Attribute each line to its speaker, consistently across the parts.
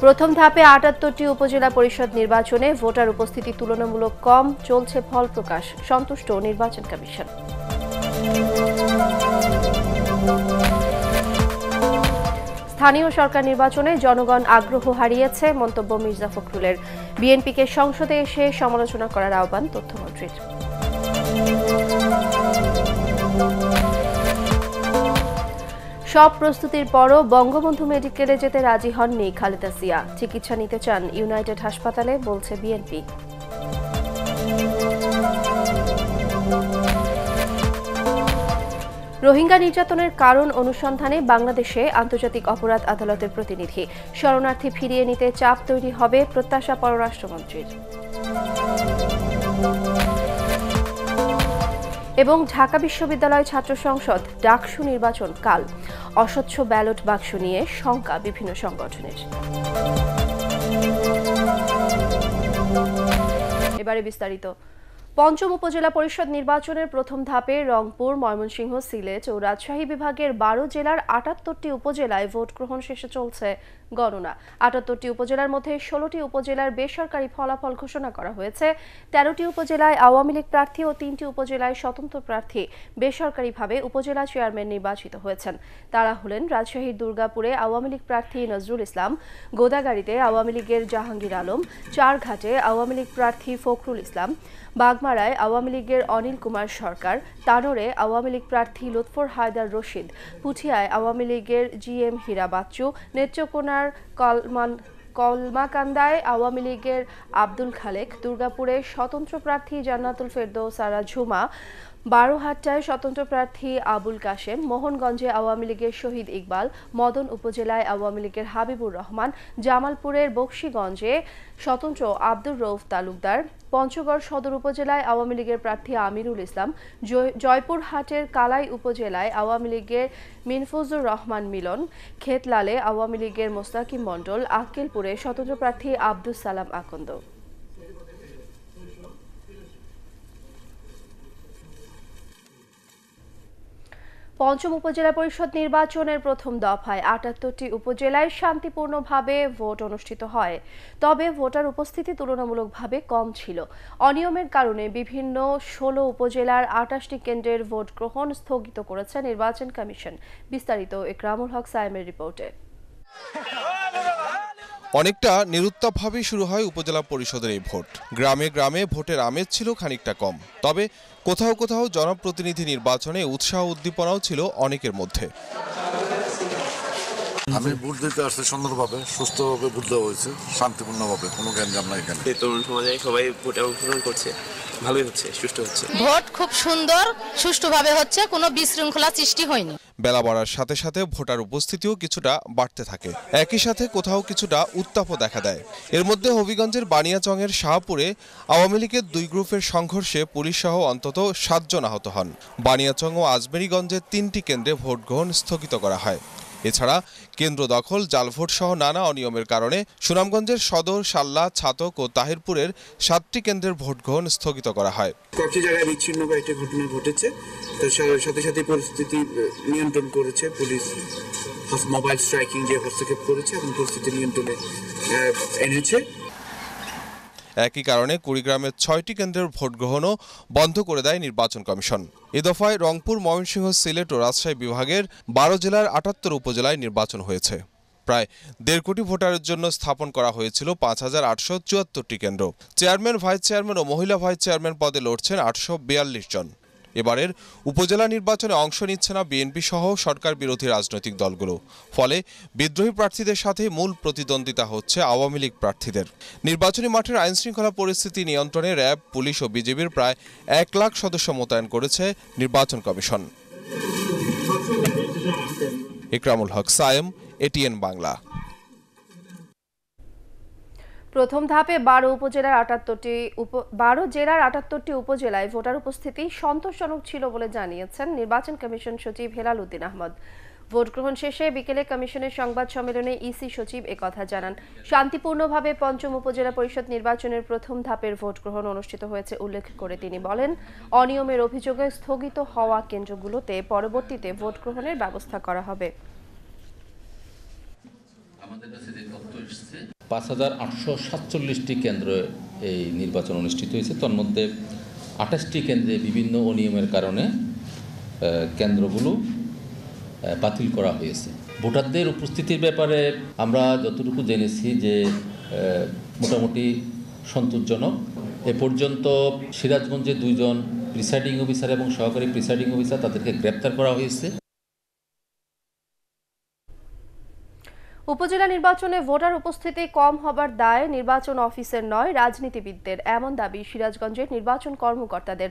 Speaker 1: প্রথম ধাপে ৭৮টি উপজেলা পরিষদ নির্বাচনে ভোটার উপস্থিতি তুলনামূলক কম, চলছে ফল প্রকাশ, সন্তুষ্ট নির্বাচন কমিশন। স্থানীয় সরকার নির্বাচনে জনগণ আগ্রহ হারিয়েছে, মন্তব্য মির্জা ফখরুলের। বিএনপিকে সংসদে এসে সমালোচনা করার আহ্বান তথ্যমন্ত্রীর। সব প্রস্তুতির পরও বঙ্গবন্ধু মেডিকেলে যেতে রাজি হননি খালেদা জিয়া। চিকিৎসা নিতে চান ইউনাইটেড হাসপাতালে, বলছে বিএনপি। রোহিঙ্গা নির্যাতনের কারণ অনুসন্ধানে বাংলাদেশে আন্তর্জাতিক অপরাধ আদালতের প্রতিনিধি। শরণার্থী ফিরিয়ে নিতে চাপ তৈরি হবে, প্রত্যাশা পররাষ্ট্রমন্ত্রীর। এবং ঢাকা বিশ্ববিদ্যালয় ছাত্র সংসদ ডাকসু নির্বাচন কাল। অস্বচ্ছ ব্যালট বাক্স নিয়ে শঙ্কা বিভিন্ন সংগঠনের। এবারে বিস্তারিত। পঞ্চম উপজেলা পরিষদ নির্বাচনের প্রথম ধাপে রংপুর, ময়মনসিংহ, সিলেট ও রাজশাহী বিভাগের ১২ জেলার ৭৮টি উপজেলায় ভোট গ্রহণ শেষে চলছে গণনা। ৭৮টি উপজেলার মধ্যে ১৬টি উপজেলার বেসরকারি ফলাফল ঘোষণা করা হয়েছে। ১৩টি উপজেলায় আওয়ামী লীগ প্রার্থী ও ৩টি উপজেলায় স্বতন্ত্র প্রার্থী বেসরকারিভাবে উপজেলা চেয়ারম্যান নির্বাচিত হয়েছেন। তারা হলেন রাজশাহীর দুর্গাপুরে আওয়ামী লীগ প্রার্থী নজরুল ইসলাম, গোদাগাড়ীতে আওয়ামী লীগের জাহাঙ্গীর আলম, চারঘাটে আওয়ামী লীগ প্রার্থী ফখরুল ইসলাম, বাগমারায় আওয়ামী লীগের অনিল কুমার সরকার, তানোরে আওয়ামী লীগ প্রার্থী লুৎফর হায়দার রশিদ, পুঠিয়ায় আওয়ামী লীগের জিএম হীরা বাচ্চু, নেত্রকোনার কলমাকান্দায় আওয়ামী লীগের আব্দুল খালেক, দুর্গাপুরে স্বতন্ত্র প্রার্থী জান্নাতুল ফেরদৌস আরা ঝুমা, বারোহাট্টায় স্বতন্ত্র প্রার্থী আবুল কাশেম, মোহনগঞ্জে আওয়ামী লীগের শহীদ ইকবাল, মদন উপজেলায় আওয়ামী লীগের হাবিবুর রহমান, জামালপুরের বকশীগঞ্জে স্বতন্ত্র আব্দুর রউফ তালুকদার, পঞ্চগড় সদর উপজেলায় আওয়ামী লীগের প্রার্থী আমিরুল ইসলাম, জয়পুরহাটের কালাই উপজেলায় আওয়ামী লীগের মিনফুজুর রহমান মিলন, খেতলালে আওয়ামী লীগের মোস্তাকিম মণ্ডল, আক্কেলপুরে স্বতন্ত্র প্রার্থী আব্দুস সালাম আকন্দ। পঞ্চম উপজেলা পরিষদ নির্বাচনের প্রথম দফায় ৭৮টি উপজেলায় শান্তিপূর্ণভাবে ভোট অনুষ্ঠিত হয়। তবে ভোটার উপস্থিতি তুলনামূলকভাবে কম ছিল। অনিয়মের কারণে বিভিন্ন ১৬ উপজেলার ২৮টি কেন্দ্রের ভোট গ্রহণ স্থগিত করেছে নির্বাচন কমিশন। বিস্তারিত ইকরামুল হক সায়েমের রিপোর্টে।
Speaker 2: অনেকটা নিরুত্তাপভাবেই শুরু হয় উপজেলা পরিষদের এই ভোট। গ্রামে গ্রামে ভোটের আমেজ ছিল খানিকটা কম, তবে কোথাও কোথাও জনপ্রতিনিধি নির্বাচনে উৎসাহ উদ্দীপনাও ছিল অনেকের মধ্যে।
Speaker 3: আমি ভোট দিতে আসছি সুন্দরভাবে, সুস্থভাবে ভোট দেওয়া হয়েছে, শান্তিপূর্ণভাবে, কোনো গ্যাঞ্জাম নাই। এখানে
Speaker 4: তরুণ সমাজে সবাই ভোটে অংশগ্রহণ করছে, ভালোই হচ্ছে, সুষ্ঠু হচ্ছে।
Speaker 5: ভোট খুব সুন্দর, সুষ্ঠুভাবে হচ্ছে, কোনো বিশৃঙ্খলা সৃষ্টি হয়নি।
Speaker 2: বেলা বাড়ার সাথে সাথে ভোটার উপস্থিতিও কিছুটা বাড়তে থাকে। একই সাথে কোথাও কিছুটা উত্তাপও দেখা দেয়। এর মধ্যে হবিগঞ্জের বানিয়াচংয়ের শাহপুরে আওয়ামী লীগের দুই গ্রুপের সংঘর্ষে পুলিশসহ অন্তত ৭ জন আহত হন। বানিয়াচং ও আজমেরীগঞ্জের 3টি কেন্দ্রে ভোট গ্রহণ স্থগিত করা হয়। এছাড়া কেন্দ্র দখল, জালভোট সহ নানা অনিয়মের কারণে সুনামগঞ্জের সদর, সাল্লা, ছাতক ও তাহিরপুরের 7টি কেন্দ্রের ভোট গ্রহণ স্থগিত করা হয়।
Speaker 6: কয়েকটি জায়গায় বিচ্ছিন্ন কয়েকটি ঘটনা ঘটেছে, সাথে সাথে পরিস্থিতি নিয়ন্ত্রণ করেছে পুলিশ। মোবাইল স্ট্রাইকিং যে হস্তক্ষেপ করেছে এবং পরিস্থিতি নিয়ন্ত্রণে এনেছে।
Speaker 2: একই কারণে কুড়িগ্রামের 6টি কেন্দ্রের ভোট গ্রহণও বন্ধ করে দেয় নির্বাচন কমিশন। এ দফায় রংপুর, ময়মনসিংহ, সিলেট ও রাজশাহী বিভাগের 12 জেলার ৭৮ উপজেলায় নির্বাচন হয়েছে। প্রায় ১.৫ কোটি ভোটারের জন্য স্থাপন করা হয়েছিল ৫,৮৭৪টি কেন্দ্র। চেয়ারম্যান, ভাইস চেয়ারম্যান ও মহিলা ভাইস চেয়ারম্যান পদে লড়ছেন ৮৪২ জন। এবারের উপজেলা নির্বাচনে অংশ নিচ্ছে না বিএনপি সহ সরকার বিরোধী রাজনৈতিক দলগুলো। ফলে বিদ্রোহী প্রার্থীদের সাথে মূল প্রতিদ্বন্দ্বিতা হচ্ছে আওয়ামী লীগ প্রার্থীদের। নির্বাচনী মাঠের আইনশৃঙ্খলা পরিস্থিতি নিয়ন্ত্রণে র্যাব, পুলিশ ও বিজিবির প্রায় ১ লাখ সদস্য মোতায়েন করেছে নির্বাচন কমিশন। ইকরামুল হক সায়েম, এটিএন বাংলা।
Speaker 1: প্রথম ধাপে ১২ জেলার ৭৮টি উপজেলায় ভোটার উপস্থিতি সন্তোষজনক ছিল বলে জানিয়েছেন নির্বাচন কমিশন সচিব হেলাল উদ্দিন আহমদ। ভোট গ্রহণ শেষে বিকেলে কমিশনের সংবাদ সম্মেলনে ইসি সচিব একথা জানান। শান্তিপূর্ণভাবে পঞ্চম উপজেলা পরিষদ নির্বাচনের প্রথম ধাপের ভোট গ্রহণ অনুষ্ঠিত হয়েছে উল্লেখ করে তিনি বলেন, অনিয়মের অভিযোগে স্থগিত হওয়া কেন্দ্রগুলোতে পরবর্তীতে ভোট গ্রহণের ব্যবস্থা করা হবে।
Speaker 7: 5847টি কেন্দ্রে এই নির্বাচন অনুষ্ঠিত হয়েছে। তন্মধ্যে 28টি কেন্দ্রে বিভিন্ন অনিয়মের কারণে কেন্দ্রগুলো বাতিল করা হয়েছে। ভোটারদের উপস্থিতির ব্যাপারে আমরা যতটুকু জেনেছি যে মোটামুটি সন্তোষজনক। এ পর্যন্ত সিরাজগঞ্জে 2 জন প্রিসাইডিং অফিসার এবং সহকারী প্রিসাইডিং অফিসার তাদেরকে গ্রেপ্তার করা হয়েছে।
Speaker 1: উপজেলা নির্বাচনে ভোটার উপস্থিতি কম হবার দায় নির্বাচন অফিসের নয় রাজনীতিবিদদের, এমন দাবি সিরাজগঞ্জের নির্বাচন কর্মকর্তাদের।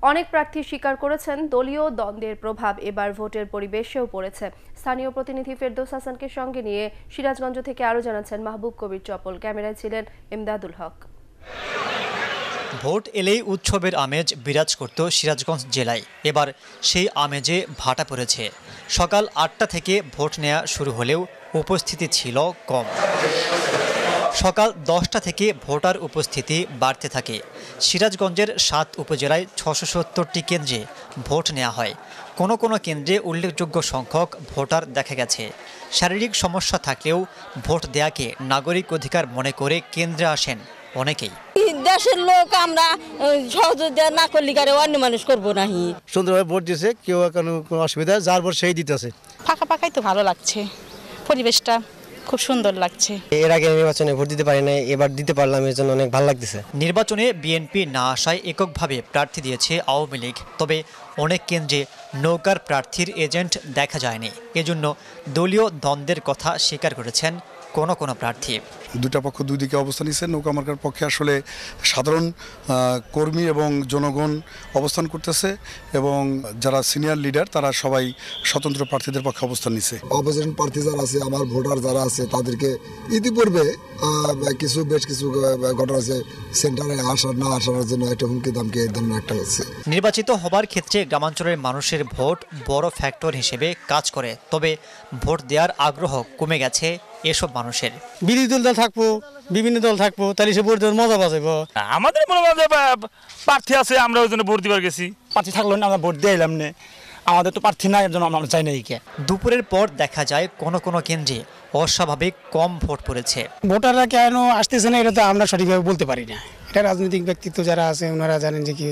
Speaker 1: অনেক প্রার্থী স্বীকার করেছেন দলীয় দ্বন্দ্বের প্রভাব এবার ভোটের পরিবেশেও পড়েছে। স্থানীয় প্রতিনিধি ফেরদৌস হাসানকে সঙ্গে নিয়ে সিরাজগঞ্জ থেকে আরও জানাচ্ছেন মাহবুব কবির চপল। ক্যামেরায় ছিলেন এমদাদুল হক।
Speaker 8: ভোট এলেই উৎসবের আমেজ বিরাজ করত সিরাজগঞ্জ জেলায়। এবার সেই আমেজে ভাটা পড়েছে। সকাল 8টা থেকে ভোট নেওয়া শুরু হলেও উপস্থিতি ছিল কম। সকাল 10টা থেকে ভোটার উপস্থিতি বাড়তে থাকে। সিরাজগঞ্জের 7 উপজেলায় 670টি কেন্দ্রে ভোট নেওয়া হয়। কোনো কোনো কেন্দ্রে উল্লেখযোগ্য সংখ্যক ভোটার দেখা গেছে। শারীরিক সমস্যা থাকলেও ভোট দেয়াকে নাগরিক অধিকার মনে করে কেন্দ্রে আসেন অনেকেই।
Speaker 9: দেশের লোক আমরা সহযোগিতা না করলে কারে অন্য মানুষ করবো নাহি।
Speaker 10: সুন্দরভাবে ভোট দিয়েছে, কেউ কোনো অসুবিধা যার ভোট সেই দিতেছে।
Speaker 5: ফাঁকা ফাঁকাই তো ভালো লাগছে, পরিবেশটা খুব সুন্দর লাগছে।
Speaker 10: এর আগে নির্বাচনে ভোট দিতে পারি না, এবার দিতে পারলাম, এর জন্য অনেক ভালো লাগতেছে।
Speaker 8: নির্বাচনে বিএনপি না আসায় এককভাবে প্রার্থী দিয়েছে আওয়ামী লীগ। তবে অনেক কেন্দ্রে নৌকার প্রার্থীর এজেন্ট দেখা যায়নি। এজন্য দলীয় দ্বন্দ্বের কথা স্বীকার করেছেন কোনো কোনো প্রার্থী।
Speaker 11: দুটা পক্ষ দুই দিকে অবস্থান নিচ্ছে। নৌকা মার্কার পক্ষে আসলে সাধারণ কর্মী এবং জনগণ অবস্থান করতেছে এবং যারা সিনিয়র লিডার তারা সবাই স্বতন্ত্র প্রার্থীদের পক্ষে অবস্থান নিচ্ছে।
Speaker 12: অপোজিশন প্রার্থী যারা আছে, আমার ভোটার যারা আছে, তাদেরকে ইতিপূর্বে বেশ কিছু ঘটনা আছে, সেন্টারে আসার না আসার জন্য একটা হুমকি দামকে একটা হচ্ছে।
Speaker 8: নির্বাচিত হবার ক্ষেত্রে গ্রামাঞ্চলের মানুষের ভোট বড় ফ্যাক্টর হিসেবে কাজ করে। তবে ভোট দেওয়ার আগ্রহ কমে গেছে এসব মানুষের।
Speaker 10: বিরোধী দল থাকবো, বিভিন্ন দল থাকবো, তাহলে সে ভোট দেওয়ার মজা পাবো।
Speaker 13: আমাদের মনে প্রার্থী আছে, আমরা ওই জন্য ভোট দিবার গেছি। প্রার্থী থাকলো না, আমরা ভোট দিলাম না। আমাদের তো প্রার্থী নাই, এর জন্য আমরা চাই না।
Speaker 8: দুপুরের পর দেখা যায় কোনো কোনো কেন্দ্রে অস্বাভাবিক কম ভোট পড়েছে।
Speaker 10: ভোটাররা কেন আসতেছে না এটা তো আমরা সঠিকভাবে বলতে পারি না। এটা রাজনৈতিক ব্যক্তিত্ব যারা আছে ওনারা জানেন যে কি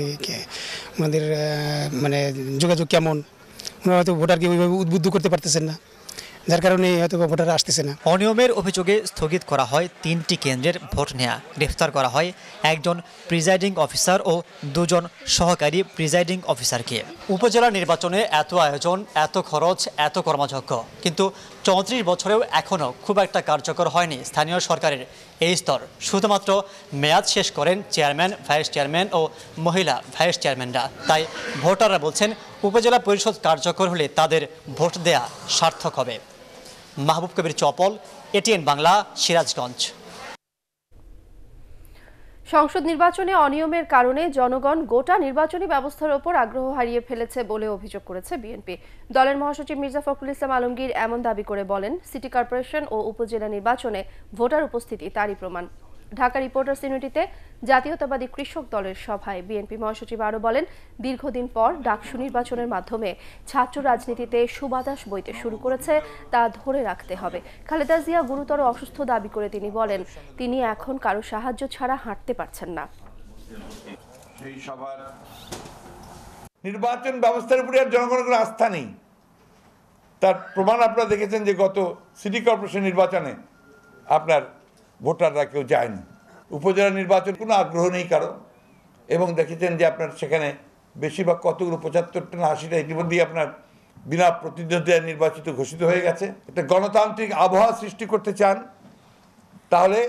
Speaker 10: ওনাদের মানে যোগাযোগ কেমন, ওনারা হয়তো ভোটারকে ওইভাবে উদ্বুদ্ধ করতে পারতেছেন না, যার কারণে হয়তো ভোটাররা আসতেছে না।
Speaker 8: অনিয়মের অভিযোগে স্থগিত করা হয় 3টি কেন্দ্রের ভোট নেওয়া। গ্রেফতার করা হয় 1 জন প্রিজাইডিং অফিসার ও 2 জন সহকারী প্রিজাইডিং অফিসারকে। উপজেলা নির্বাচনে এত আয়োজন, এত খরচ, এত কর্মযজ্ঞ, কিন্তু 34 বছরেও এখনও খুব একটা কার্যকর হয়নি স্থানীয় সরকারের এই স্তর। শুধুমাত্র মেয়াদ শেষ করেন চেয়ারম্যান, ভাইস চেয়ারম্যান ও মহিলা ভাইস চেয়ারম্যানরা। তাই ভোটাররা বলছেন উপজেলা পরিষদ কার্যকর হলে তাদের ভোট দেয়া সার্থক হবে। মাহবুব কবির চপল, এটিএন বাংলা, সিরাজগঞ্জ।
Speaker 1: সংসদ নির্বাচনে অনিয়মের কারণে জনগণ গোটা নির্বাচনী ব্যবস্থার ওপর আগ্রহ হারিয়ে ফেলেছে বলে অভিযোগ করেছে বিএনপি। দলের মহাসচিব মির্জা ফখরুল ইসলাম আলমগীর এমন দাবি করে বলেন, সিটি কর্পোরেশন ও উপজেলা নির্বাচনে ভোটার উপস্থিতি তারই প্রমাণ। ঢাকা রিপোর্টার্স ইউনিটিতে জাতীয়তাবাদী কৃষক দলের সভায় বিএনপি মহাসচিব আরও বলেন, দীর্ঘদিন পর ডাকসু নির্বাচনের মাধ্যমে ছাত্র রাজনীতিতে সুবাতাস বইতে শুরু করেছে, তা ধরে রাখতে হবে। খালেদা জিয়া গুরুতর অসুস্থ দাবি করে তিনি বলেন, তিনি এখন কারো সাহায্য ছাড়া হাঁটতে পারছেন না।
Speaker 14: নির্বাচন ব্যবস্থার উপরে আর জনগণের কোনো আস্থা নেই। তার প্রমাণ আপনারা দেখেছেন যে গত সিটি কর্পোরেশন নির্বাচনে আপনার ভোটাররা কেউ যায়নি। উপজেলা নির্বাচন কোনো আগ্রহ নেই কারো, এবং দেখেছেন যে আপনার সেখানে বেশিরভাগ কতগুলো 75টা না 80টা ইতিমধ্যেই আপনার বিনা প্রতিদ্বন্দ্বিতায় নির্বাচিত ঘোষিত হয়ে গেছে। একটা গণতান্ত্রিক আবহাওয়া সৃষ্টি করতে চান, তাহলে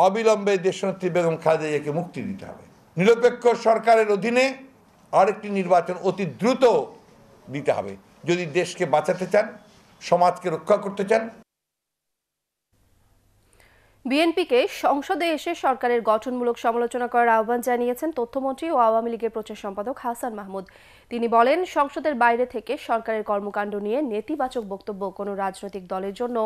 Speaker 14: অবিলম্বে দেশনেত্রী বেগম খালেদা জিয়াকে মুক্তি দিতে হবে। নিরপেক্ষ সরকারের অধীনে আরেকটি নির্বাচন অতি দ্রুত দিতে হবে যদি দেশকে বাঁচাতে চান, সমাজকে রক্ষা করতে চান।
Speaker 1: বিএনপিকে সংসদে এসে সরকারের গঠনমূলক সমালোচনা করার আহ্বান জানিয়েছেন তথ্যমন্ত্রী ও আওয়ামী লীগের প্রচার সম্পাদক হাসান মাহমুদ। তিনি বলেন, সংসদের বাইরে থেকে সরকারের কর্মকাণ্ড নিয়ে নেতিবাচক বক্তব্য কোনো রাজনৈতিক দলের জন্য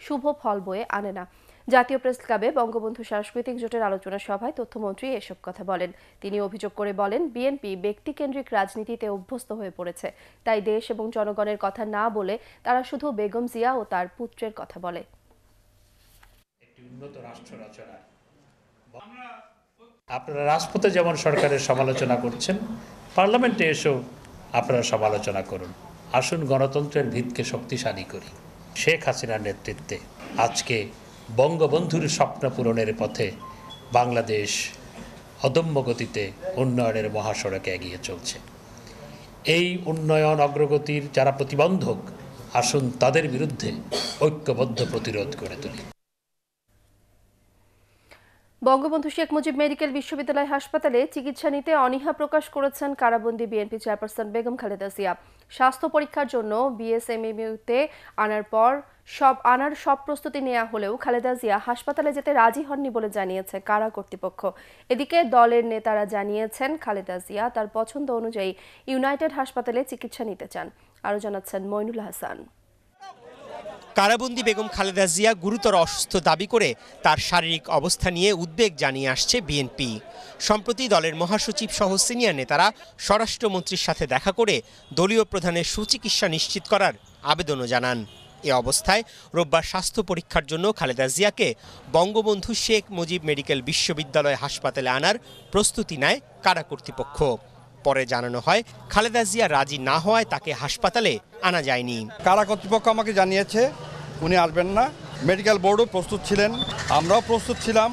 Speaker 1: শুভ ফল বয়ে আনে না। জাতীয় প্রেস ক্লাবে বঙ্গবন্ধু সাংস্কৃতিক জোটের আলোচনা সভায় তথ্যমন্ত্রী এসব কথা বলেন। তিনি অভিযোগ করে বলেন, বিএনপি ব্যক্তিকেন্দ্রিক রাজনীতিতে অভ্যস্ত হয়ে পড়েছে, তাই দেশ এবং জনগণের কথা না বলে তারা শুধু বেগম জিয়া ও তার পুত্রের কথা বলে।
Speaker 15: উন্নত রাষ্ট্র রচনা। আপনারা রাজপথে যেমন সরকারের সমালোচনা করছেন, পার্লামেন্টে এসেও আপনারা সমালোচনা করুন। আসুন গণতন্ত্রের ভিতকে শক্তিশালী করি। শেখ হাসিনার নেতৃত্বে আজকে বঙ্গবন্ধুর স্বপ্ন পূরণের পথে বাংলাদেশ অদম্য গতিতে উন্নয়নের মহাসড়কে এগিয়ে চলছে। এই উন্নয়ন অগ্রগতির যারা প্রতিবন্ধক, আসুন তাদের বিরুদ্ধে ঐক্যবদ্ধ প্রতিরোধ করে তুলি।
Speaker 1: বঙ্গবন্ধু শেখ মুজিব মেডিকেল বিশ্ববিদ্যালয় হাসপাতালে চিকিৎসা নিতে অনীহা প্রকাশ করেছেন কারাবন্দী বিএনপি চেয়ারপারসন বেগম খালেদা জিয়া। স্বাস্থ্য পরীক্ষার জন্য বিএসএমএমইউতে আনার সব প্রস্তুতি নেওয়া হলেও খালেদা জিয়া হাসপাতালে যেতে রাজি হননি বলে জানিয়েছে কারা কর্তৃপক্ষ। এদিকে দলের নেতারা জানিয়েছেন খালেদা জিয়া তার পছন্দ অনুযায়ী ইউনাইটেড হাসপাতালে চিকিৎসা নিতে চান। আরও জানাচ্ছেন মইনুল হাসান।
Speaker 16: কারাবন্দী বেগম খালেদা জিয়া গুরুতর অসুস্থ দাবি করে তার শারীরিক অবস্থা নিয়ে উদ্বেগ জানিয়ে আসছে বিএনপি। সম্প্রতি দলের মহাসচিব সহ সিনিয়র নেতারা স্বরাষ্ট্রমন্ত্রীর সাথে দেখা করে দলীয় প্রধানের সুচিকিৎসা নিশ্চিত করার আবেদনও জানান। এ অবস্থায় রোববার স্বাস্থ্য পরীক্ষার জন্য খালেদা জিয়াকে বঙ্গবন্ধু শেখ মুজিব মেডিকেল বিশ্ববিদ্যালয় হাসপাতালে আনার প্রস্তুতি নেয় কারা কর্তৃপক্ষ। পরে জানানো হয় খালেদা জিয়া রাজি না হওয়ায় তাকে হাসপাতালে আনা যায়নি।
Speaker 17: কারা কর্তৃপক্ষ আমাকে জানিয়েছে উনি আসবেন না। মেডিকেল বোর্ডও প্রস্তুত ছিলেন, আমরাও প্রস্তুত ছিলাম,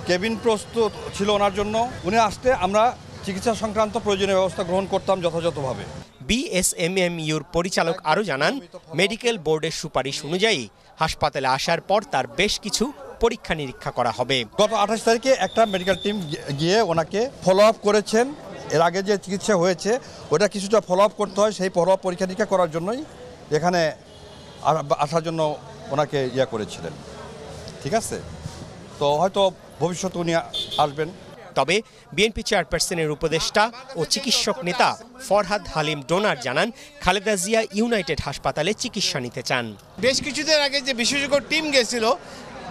Speaker 17: কেবিন প্রস্তুত ছিল ওনার জন্য। উনি আসতে আমরা চিকিৎসা সংক্রান্ত প্রয়োজনীয় ব্যবস্থা গ্রহণ করতাম যথাযথভাবে।
Speaker 16: বিএসএমএমইউর পরিচালক আরও জানান, মেডিকেল বোর্ডের সুপারিশ অনুযায়ী হাসপাতালে আসার পর তার বেশ কিছু পরীক্ষা নিরীক্ষা করা হবে।
Speaker 17: গত 28 তারিখে একটা মেডিকেল টিম গিয়ে ওনাকে ফলো আপ করেছেন। এর আগে যে চিকিৎসা হয়েছে ওটা কিছুটা ফলো আপ করতে হয়, সেই ফলো আপ পরীক্ষা নিরীক্ষা করার জন্যই এখানে আসার জন্য ওনাকে করেছিলেন। ঠিক আছে, তো হয়তো ভবিষ্যতে উনি আসবেন।
Speaker 16: তবে বিএনপি চেয়ারপারসনের উপদেষ্টা ও চিকিৎসক নেতা ফরহাদ হালিম ডোনার জানান খালেদা জিয়া ইউনাইটেড হাসপাতালে চিকিৎসা নিতে চান।
Speaker 18: বেশ কিছুদিন আগে যে বিশেষজ্ঞ টিম গেছিল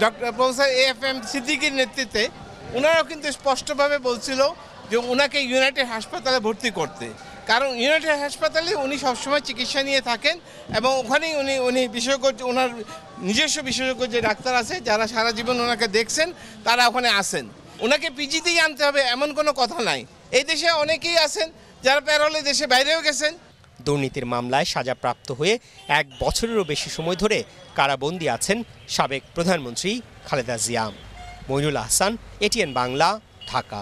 Speaker 18: ডক্টর প্রফেসর AFM সিদ্দিকীর নেতৃত্বে, ওনারাও কিন্তু স্পষ্টভাবে বলছিল যে ওনাকে ইউনাইটেড হাসপাতালে ভর্তি করতে, কারণ ইউনাইটেড হাসপাতালে উনি সবসময় চিকিৎসা নিয়ে থাকেন এবং ওখানেই উনি বিশেষজ্ঞ, ওনার নিজস্ব বিশেষজ্ঞ যে ডাক্তার আছে যারা সারা জীবন ওনাকে দেখছেন তারা ওখানে আসেন। ওনাকে পিজিতেই আনতে হবে এমন কোনো কথা নাই। এই দেশে অনেকেই আছেন যারা প্যারোলে দেশে বাইরেও গেছেন।
Speaker 16: দুর্নীতির মামলায় সাজাপ্রাপ্ত হয়ে 1 বছরেরও বেশি সময় ধরে কারাবন্দী আছেন সাবেক প্রধানমন্ত্রী খালেদা জিয়া। মইনুল হাসান, এটিএন বাংলা, ঢাকা।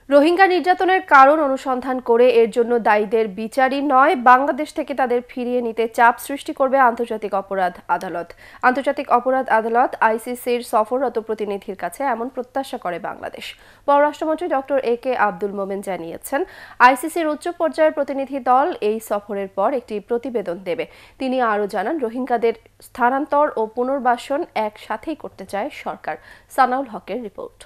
Speaker 1: রোহিঙ্গা নির্যাতনের কারণ অনুসন্ধান করে এর জন্য দায়ীদের বিচারই নয়, বাংলাদেশ থেকে তাদের ফিরিয়ে নিতে চাপ সৃষ্টি করবে আন্তর্জাতিক অপরাধ আদালত। আন্তর্জাতিক অপরাধ আদালত আইসিসির সফররত প্রতিনিধির কাছে এমন প্রত্যাশা করে বাংলাদেশ। পররাষ্ট্রমন্ত্রী ডক্টর AK আব্দুল মোমেন জানিয়েছেন, আইসিসির উচ্চ পর্যায়ের প্রতিনিধি দল এই সফরের পর একটি প্রতিবেদন দেবে। তিনি আরও জানান, রোহিঙ্গাদের স্থানান্তর ও পুনর্বাসন একসাথেই করতে চায় সরকার। সানাউল হকের রিপোর্ট।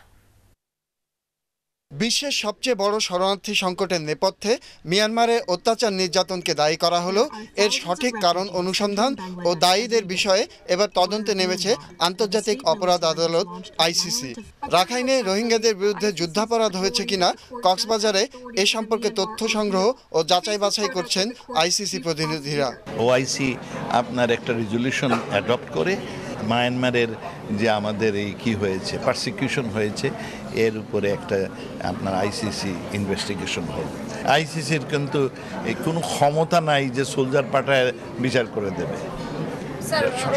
Speaker 19: বিশ্বের সবচেয়ে বড় শরণার্থী সংকটের নেপথ্যে মিয়ানমারে অত্যাচার নির্যাতনকে দায়ী করা হলো। এর সঠিক কারণ অনুসন্ধান ও দায়ীদের বিষয়ে এবার তদন্তে নেমেছে আন্তর্জাতিক অপরাধ আদালত আইসিসি। রাখাইনে রোহিঙ্গাদের বিরুদ্ধে যুদ্ধাপরাধ হয়েছে কিনা কক্সবাজারে এ সম্পর্কে তথ্য সংগ্রহ ও যাচাই বাছাই করছেন আইসিসি প্রতিনিধিরা।
Speaker 20: ওআইসি আপনার একটা রেজলিউশন অ্যাডপ্ট করে মায়ানমারের যে আমাদের এই কি হয়েছে, পারসিকিউশন হয়েছে, এর উপরে একটা আপনার আইসিসি ইনভেস্টিগেশন হবে। আইসিসির কিন্তু কোনো ক্ষমতা নাই যে সোলজার পাঠায় বিচার করে দেবে।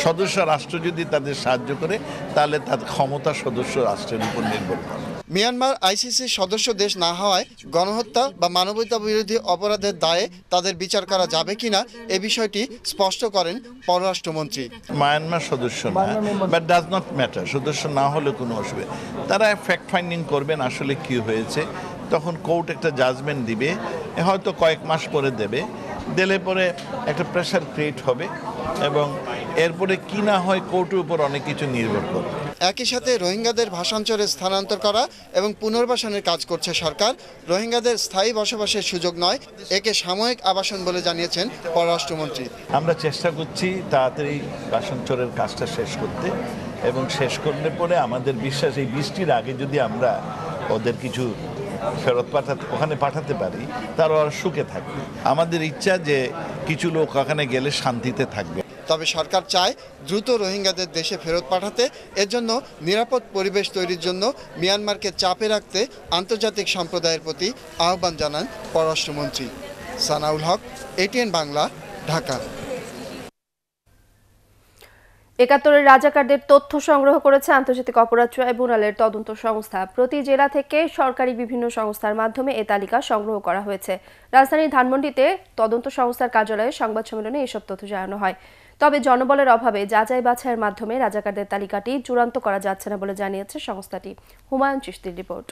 Speaker 20: সদস্য রাষ্ট্র যদি তাদের সাহায্য করে তাহলে তার ক্ষমতা সদস্য রাষ্ট্রের উপর নির্ভর করে।
Speaker 19: মিয়ানমার আইসিসির সদস্য দেশ না হওয়ায় গণহত্যা বা মানবতা বিরোধী অপরাধের দায়ে তাদের বিচার করা যাবে কিনা এ বিষয়টি স্পষ্ট করেন পররাষ্ট্রমন্ত্রী।
Speaker 20: মায়ানমার সদস্য না, বাট ডাজ নট ম্যাটার, সদস্য না হলে কোনো অসুবিধা। তারা ফ্যাক্ট ফাইন্ডিং করবেন আসলে কি হয়েছে, তখন কোর্ট একটা জাজমেন্ট দিবে, হয়তো কয়েক মাস পরে দেবে, দিলে পরে একটা প্রেশার ক্রিয়েট হবে এবং এরপরে কি না হয় কোর্টের উপর অনেক কিছু নির্ভর করবে।
Speaker 19: একই সাথে রোহিঙ্গাদের ভাষাঞ্চলে স্থানান্তর করা এবং পুনর্বাসনের কাজ করছে সরকার। রোহিঙ্গাদের স্থায়ী বসবাসের সুযোগ নয়, একে সাময়িক আবাসন বলে জানিয়েছেন পররাষ্ট্রমন্ত্রী।
Speaker 20: আমরা চেষ্টা করছি তাড়াতাড়ি ভাষাঞ্চলের কাজটা শেষ করতে এবং শেষ করলে পরে আমাদের বিশ্বাস এই বৃষ্টির আগে যদি আমরা ওদের কিছু ফেরত ওখানে পাঠাতে পারি তারা সুখে থাকবে। আমাদের ইচ্ছা যে কিছু লোক ওখানে গেলে শান্তিতে থাকবে।
Speaker 19: তবে সরকার চায় দ্রুত রোহিঙ্গাদের দেশে ফেরত পাঠাতে এর জন্য নিরাপদ পরিবেশ তৈরির জন্য মিয়ানমারকে চাপে রাখতে আন্তর্জাতিক সম্প্রদায়ের প্রতি আহ্বান জানান পররাষ্ট্রমন্ত্রী। সানাউল হক, ATN বাংলা, ঢাকা।
Speaker 1: ৭১-এর রাজাকারদের তথ্য সংগ্রহ করেছে আন্তর্জাতিক অপরাধ ট্রাইব্যুনালের তদন্ত সংস্থা। প্রতি জেলা থেকে সরকারি বিভিন্ন সংস্থার মাধ্যমে এ তালিকা সংগ্রহ করা হয়েছে। রাজধানীর ধানমন্ডিতে তদন্ত সংস্থার কার্যালয়ে সংবাদ সম্মেলনে এসব তথ্য জানানো হয়। তবে জনবলের অভাবে যাচাই বাছাইয়ের মাধ্যমে রাজাকারদের তালিকাটি চূড়ান্ত করা যাচ্ছে না বলে জানিয়েছে সংস্থাটি। হুমায়ুন চিশতির রিপোর্ট।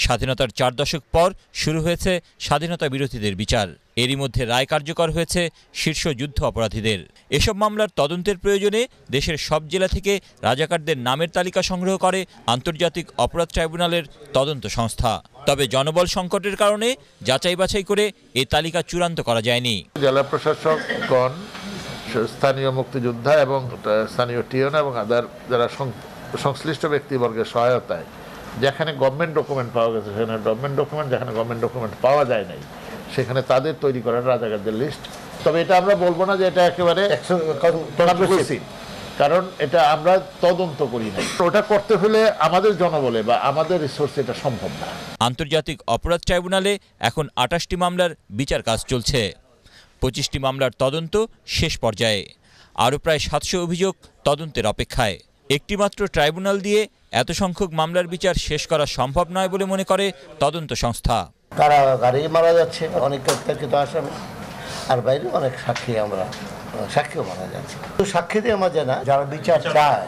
Speaker 21: স্বাধীনতার 4 দশক পর শুরু হয়েছে স্বাধীনতা বিরোধীদের বিচার। এরই মধ্যে রায় কার্যকর হয়েছে শীর্ষ যুদ্ধ অপরাধীদের। এসব মামলার তদন্তের প্রয়োজনে দেশের সব জেলা থেকে রাজাকারদের নামের তালিকা সংগ্রহ করে আন্তর্জাতিক অপরাধ ট্রাইব্যুনালের তদন্ত সংস্থা। তবে জনবল সংকটের কারণে যাচাই বাছাই করে এই তালিকা চূড়ান্ত করা যায়নি।
Speaker 22: জেলা প্রশাসকগণ, স্থানীয় মুক্তিযোদ্ধা এবং স্থানীয় টিওন এবং আদার যারা সংশ্লিষ্ট ব্যক্তিবর্গের সহায়তায় যেখানে গভর্নমেন্ট ডকুমেন্ট পাওয়া গেছে সেখানে গভর্নমেন্ট ডকুমেন্ট, যেখানে গভর্নমেন্ট ডকুমেন্ট পাওয়া যায় নাই সেখানে তাদের তৈরি করার রাজাকারদের লিস্ট। তবে এটা আমরা বলবো না যে এটা একেবারে কারণ এটা আমরা তদন্ত করি না। ওটা করতে হলে আমাদের জনবলে বা আমাদের রিসোর্সে এটা সম্ভব না।
Speaker 21: আন্তর্জাতিক অপরাধ ট্রাইব্যুনালে এখন 28টি মামলার বিচার কাজ চলছে। 25টি মামলার তদন্ত শেষ পর্যায়ে। আরও প্রায় 700 অভিযোগ তদন্তের অপেক্ষায়। একটি মাত্র ট্রাইব্যুনাল দিয়ে এত সংখ্যক মামলার বিচার শেষ করা সম্ভব নয় বলে মনে করে তদন্ত সংস্থা।
Speaker 23: কারাগারে মারা যাচ্ছে অনেক প্রত্যাখ্যিত আসামি, আর বাইরে অনেক সাক্ষীও মারা যাচ্ছে। সাক্ষী দিয়ে মাঝে না, যারা বিচার চায়,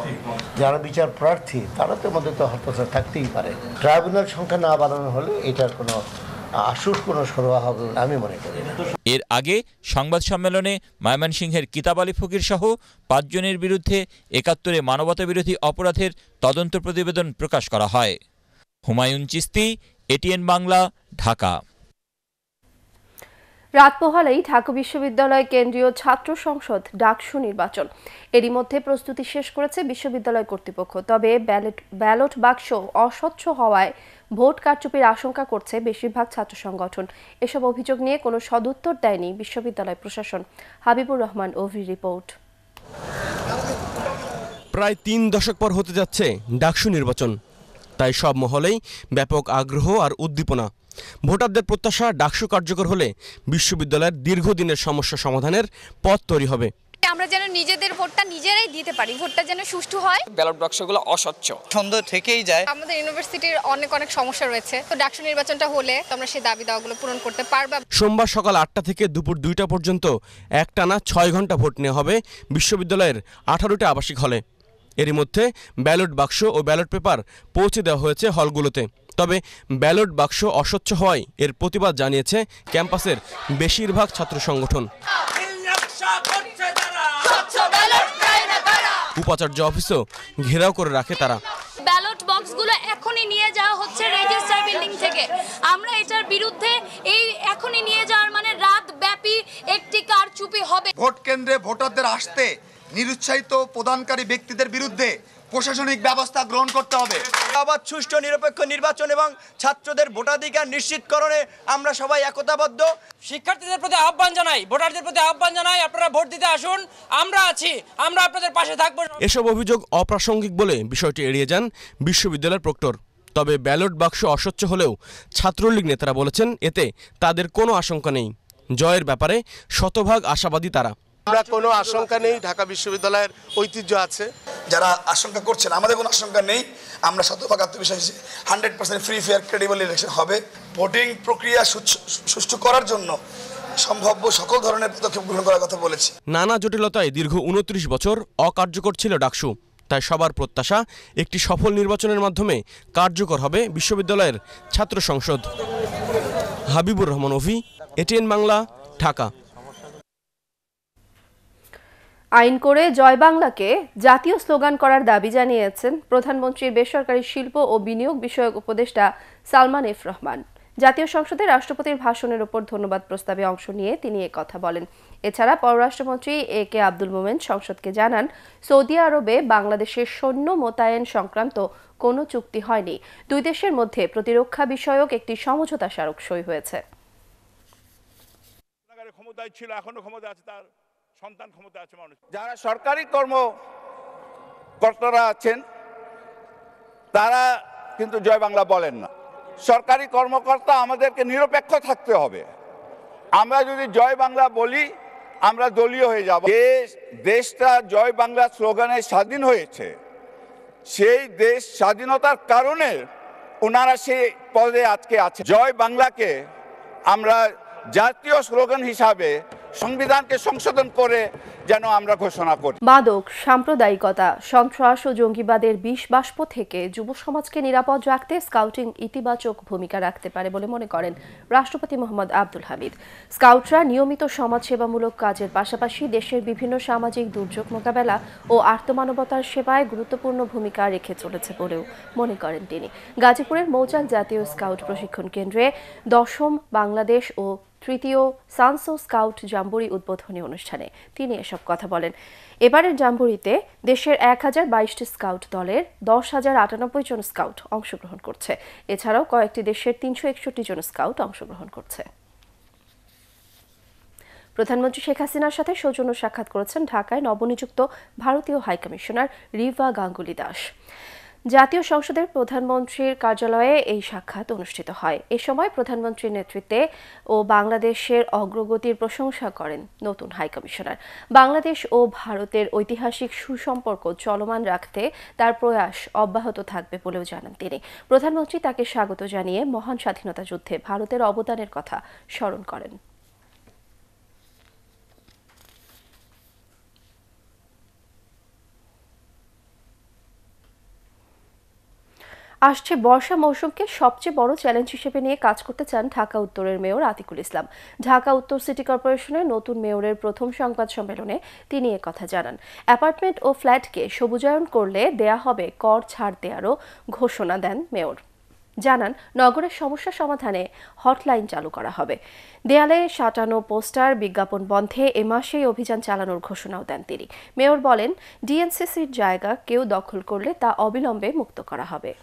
Speaker 23: যারা বিচার প্রার্থী, তারা তো মধ্যে তো হতাশা থাকতেই পারে। ট্রাইব্যুনাল সংখ্যা না বাড়ানো হলে এটার কোনো আশুর কোনো সরোয়া হবে আমি মনে করি না।
Speaker 21: এর আগে সংবাদ সম্মেলনে ময়মনসিংহের কিতাব আলী ফকির সহ 5 জনের বিরুদ্ধে ৭১-এ মানবতা বিরোধী অপরাধের তদন্ত প্রতিবেদন প্রকাশ করা হয়। হুমায়ুন চিশতি, ATN বাংলা, ঢাকা।
Speaker 1: রাত পোহালেই ঢাকা বিশ্ববিদ্যালয় কেন্দ্রীয় ছাত্র সংসদ ডাকসু নির্বাচন। এরই মধ্যে প্রস্তুতি শেষ করেছে বিশ্ববিদ্যালয় কর্তৃপক্ষ। তবে ব্যালট বাক্স অস্বচ্ছ হওয়ায় ভোট কারচুপির আশঙ্কা করছে বেশিরভাগ ছাত্র সংগঠন। এসব অভিযোগ নিয়ে কোনো সদুত্তর দেয়নি বিশ্ববিদ্যালয় প্রশাসন। হাবিবুর রহমান ওভি রিপোর্ট।
Speaker 24: প্রায় 3 দশক পর হতে যাচ্ছে ডাকসু নির্বাচন, তাই সব মহলেই ব্যাপক আগ্রহ আর উদ্দীপনা। ভোটারদের প্রত্যাশা ডাকসু কার্যকর হলে বিশ্ববিদ্যালয়ের দীর্ঘদিনের সমস্যা সমাধানের পথ তৈরি হবে।
Speaker 25: আমরা যেন নিজেদের ভোটটা নিজেরাই দিতে পারি, ভোটটা যেন সুষ্ঠু হয়।
Speaker 26: ব্যালট বাক্সগুলো অস্বচ্ছ
Speaker 27: সন্দেহ থেকেই যায়।
Speaker 25: আমাদের ইউনিভার্সিটির অনেক সমস্যা রয়েছে, তো ডাকসু নির্বাচনটা হলে তোমরা সেই দাবি দাওয়াগুলো পূরণ করতে পারবে।
Speaker 24: সোমবার সকাল 8টা থেকে দুপুর 2টা পর্যন্ত একটানা 6 ঘন্টা ভোট নেওয়া হবে বিশ্ববিদ্যালয়ের 18টা আবাসিক হলে। এরই মধ্যে ব্যালট বাক্স ও ব্যালট পেপার পৌঁছে দেওয়া হয়েছে হলগুলোতে। তবে ব্যালট বাক্স অস্বচ্ছ হওয়ায় এর প্রতিবাদ জানিয়েছে ক্যাম্পাসের বেশিরভাগ ছাত্র সংগঠন। উপাচার্য অফিসও ঘেরাও করে রাখে তারা।
Speaker 25: ব্যালট বক্সগুলো এখনই নিয়ে যাওয়া হচ্ছে রেজিস্ট্রার বিল্ডিং থেকে। আমরা এটার বিরুদ্ধে, এই এখনই নিয়ে যাওয়ার মানে রাত ব্যাপী একটি কারচুপি হবে।
Speaker 28: ভোট কেন্দ্রে ভোটারদের আসতে নিরুৎসাহিত প্রদানকারী ব্যক্তিদের বিরুদ্ধে প্রশাসনিক ব্যবস্থা গ্রহণ করতে হবে।
Speaker 27: আবার সুষ্ঠু নিরপেক্ষ নির্বাচন এবং ছাত্রদের ভোটাধিকার নিশ্চিতকরণে আমরা সবাই একতাবদ্ধ।
Speaker 26: শিক্ষার্থীদের প্রতি আহ্বান জানাই, ভোটারদের প্রতি আহ্বান জানাই, আপনারা ভোট দিতে আসুন, আমরা আছি, আমরা আপনাদের পাশে থাকব।
Speaker 24: এসব অভিযোগ অপ্রাসঙ্গিক বলে বিষয়টি এড়িয়ে যান বিশ্ববিদ্যালয়ের প্রক্টর। তবে ব্যালট বাক্স অস্বচ্ছ হলেও ছাত্রলীগ নেতারা বলেছেন এতে তাদের কোনো আশঙ্কা নেই। জয়ের ব্যাপারে শতভাগ আশাবাদী তারা।
Speaker 28: আমরা কোনো আশঙ্কা নেই, ঢাকা বিশ্ববিদ্যালয়ের ঐতিহ্য আছে। যারা আশঙ্কা করছেন, আমাদের কোনো আশঙ্কা নেই। আমরা শতভাগ আত্মবিশ্বাসী 100% ফ্রি ফেয়ার ক্রেডিবল ইলেকশন হবে। ভোটিং প্রক্রিয়া সুষ্ঠু করার জন্য সম্ভাব্য সকল ধরনের পদক্ষেপ গ্রহণ করার কথা বলেছি।
Speaker 24: নানা জটিলতায় দীর্ঘ 29 বছর অকার্যকর ছিল ডাকসু, তাই সবার প্রত্যাশা একটি সফল নির্বাচনের মাধ্যমে কার্যকর হবে বিশ্ববিদ্যালয়ের ছাত্র সংসদ। হাবিবুর রহমান ওভি, ATN বাংলা, ঢাকা।
Speaker 1: আইন করে জয় বাংলাকে জাতীয় স্লোগান করার দাবি জানিয়েছেন প্রধানমন্ত্রীর বেসরকারি শিল্প ও বিনিয়োগ বিষয়ক উপদেষ্টা সালমান এফ রহমান। জাতীয় সংসদে রাষ্ট্রপতির ভাষণের ওপর ধন্যবাদ প্রস্তাবে অংশ নিয়ে তিনি কথা বলেন। এছাড়া পররাষ্ট্রমন্ত্রী AK আব্দুল মোমেন সংসদকে জানান, সৌদি আরবে বাংলাদেশের সৈন্য মোতায়েন সংক্রান্ত কোনো চুক্তি হয়নি। দুই দেশের মধ্যে প্রতিরক্ষা বিষয়ক একটি সমঝোতা স্মারক সই হয়েছে।
Speaker 29: ক্ষমতায় ছিল, এখনো ক্ষমতা আছে, তার
Speaker 14: সন্তান ক্ষমতা আছে মানুষ। যারা সরকারি কর্মকর্তারা আছেন তারা কিন্তু জয় বাংলা বলেন না। সরকারি কর্মকর্তা আমাদেরকে নিরপেক্ষ থাকতে হবে। আমরা যদি জয় বাংলা বলি আমরা দলীয় হয়ে যাব। দেশটা জয় বাংলা স্লোগানে স্বাধীন হয়েছে, সেই দেশ স্বাধীনতার কারণে ওনারা সেই পদে আজকে আছে। জয় বাংলাকে আমরা জাতীয় স্লোগান হিসাবে সংবিধানকে সংশোধন করে যেন আমরা ঘোষণা করি।
Speaker 1: মাদক, সাম্প্রদায়িকতা, সন্ত্রাস ও জঙ্গিবাদের বিষ বাষ্প থেকে যুব সমাজকে নিরাপদ রাখতে স্কাউটিং ইতিবাচক ভূমিকা রাখতে পারে বলে মনে করেন রাষ্ট্রপতি মোহাম্মদ আব্দুল হামিদ। স্কাউটরা নিয়মিত সমাজসেবামূলক কাজের পাশাপাশি দেশের বিভিন্ন সামাজিক দুর্যোগ মোকাবেলা ও আর্তমানবতার সেবায় গুরুত্বপূর্ণ ভূমিকা রেখে চলেছে বলেও মনে করেন তিনি। গাজীপুরের মৌচাক জাতীয় স্কাউট প্রশিক্ষণ কেন্দ্রে 10ম বাংলাদেশ ও তৃতীয় সানসো স্কাউট জাম্বুরি উদ্বোধনী অনুষ্ঠানে তিনি এসব কথা বলেন। এবারের জাম্বুরিতে দেশের 1022টি স্কাউট দলের 10,098 জন স্কাউট অংশগ্রহণ করছে। এছাড়াও কয়েকটি দেশের 361 জন স্কাউট অংশগ্রহণ করছে। প্রধানমন্ত্রী শেখ হাসিনার সাথে সৌজন্য সাক্ষাৎ করেছেন ঢাকায় নবনিযুক্ত ভারতীয় হাইকমিশনার রিভা গাঙ্গুলি দাস। জাতীয় সংসদের প্রধানমন্ত্রীর কার্যালয়ে এই সাক্ষাৎ অনুষ্ঠিত হয়। এ সময় প্রধানমন্ত্রীর নেতৃত্বে ও বাংলাদেশের অগ্রগতির প্রশংসা করেন নতুন হাইকমিশনার। বাংলাদেশ ও ভারতের ঐতিহাসিক সুসম্পর্ক চলমান রাখতে তার প্রয়াস অব্যাহত থাকবে বলেও জানান তিনি। প্রধানমন্ত্রী তাকে স্বাগত জানিয়ে মহান স্বাধীনতা যুদ্ধে ভারতের অবদানের কথা স্মরণ করেন। আসছে বর্ষা মৌসুমকে সবচেয়ে বড় চ্যালেঞ্জ হিসেবে নিয়ে কাজ করতে চান ঢাকা উত্তরের মেয়র আতিকুল ইসলাম। ঢাকা উত্তর সিটি কর্পোরেশনের নতুন মেয়রের প্রথম সংবাদ সম্মেলনে তিনি একথা জানান। অ্যাপার্টমেন্ট ও ফ্ল্যাটকে সবুজায়ন করলে দেয়া হবে কর ছাড় দেওয়ারও ঘোষণা দেন মেয়র। জানান নগরের সমস্যা সমাধানে হটলাইন চালু করা হবে। দেয়ালে সাঁটানো পোস্টার, বিজ্ঞাপন বন্ধে এ মাসেই অভিযান চালানোর ঘোষণাও দেন তিনি। মেয়র বলেন, ডিএনসিসির জায়গা কেউ দখল করলে তা অবিলম্বে মুক্ত করা হবে।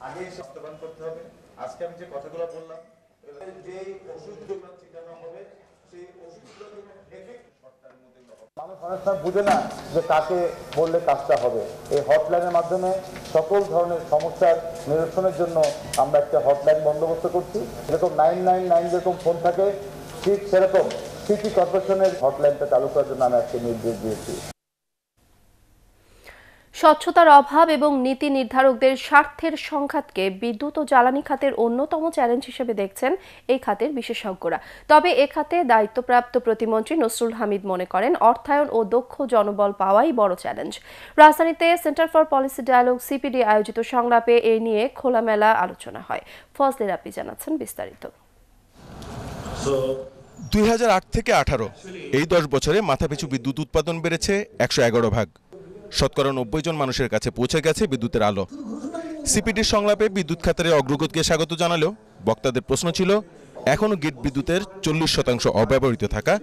Speaker 2: আগে বাস্তবায়ন করতে হবে। আজকে আমি যে কথাগুলো বললাম, যে ওষুধগুলো ছিটানো হবে সেই ওষুধগুলো মানুষ অনেক সময় বুঝে না যে কাকে বললে কাজটা হবে। এই হটলাইনের মাধ্যমে সকল ধরনের সমস্যার নিরসনের জন্য আমরা একটা হটলাইন বন্দোবস্ত করছি। যেরকম 999 যেরকম ফোন থাকে, ঠিক সেরকম সিটি কর্পোরেশনের হটলাইনটা চালু করার জন্য আমি আজকে নির্দেশ দিয়েছি।
Speaker 1: স্বচ্ছতার অভাব এবং নীতি নির্ধারকদের স্বার্থের সংঘাতকে বিদ্যুৎ ও জ্বালানি খাতের অন্যতম চ্যালেঞ্জ হিসেবে দেখছেন এই খাতের বিশেষজ্ঞরা। তবে এ খাতে দায়িত্বপ্রাপ্ত প্রতিমন্ত্রী নসরুল হামিদ মনে করেন, অর্থায়ন ও দক্ষ জনবল পাওয়াই বড় চ্যালেঞ্জ। রাজধানীতে Centre for Policy Dialogue CPD আয়োজিত সংলাপে এ নিয়ে খোলামেলা আলোচনা হয়। ফজলে রাব্বি জানাচ্ছেন বিস্তারিত।
Speaker 24: 2008 থেকে 18 এই 10 বছরে মাথাপিছু বিদ্যুৎ উৎপাদন বেড়েছে 111 ভাগ। শতকরা 90 জন মানুষের কাছে পৌঁছে গেছে বিদ্যুতের আলো। সিপিডির সংলাপে বিদ্যুৎ খাতের অগ্রগতিকে স্বাগত জানালেও বক্তাদের প্রশ্ন ছিল, এখনও গ্রিড বিদ্যুতের 40% অব্যবহৃত থাকা,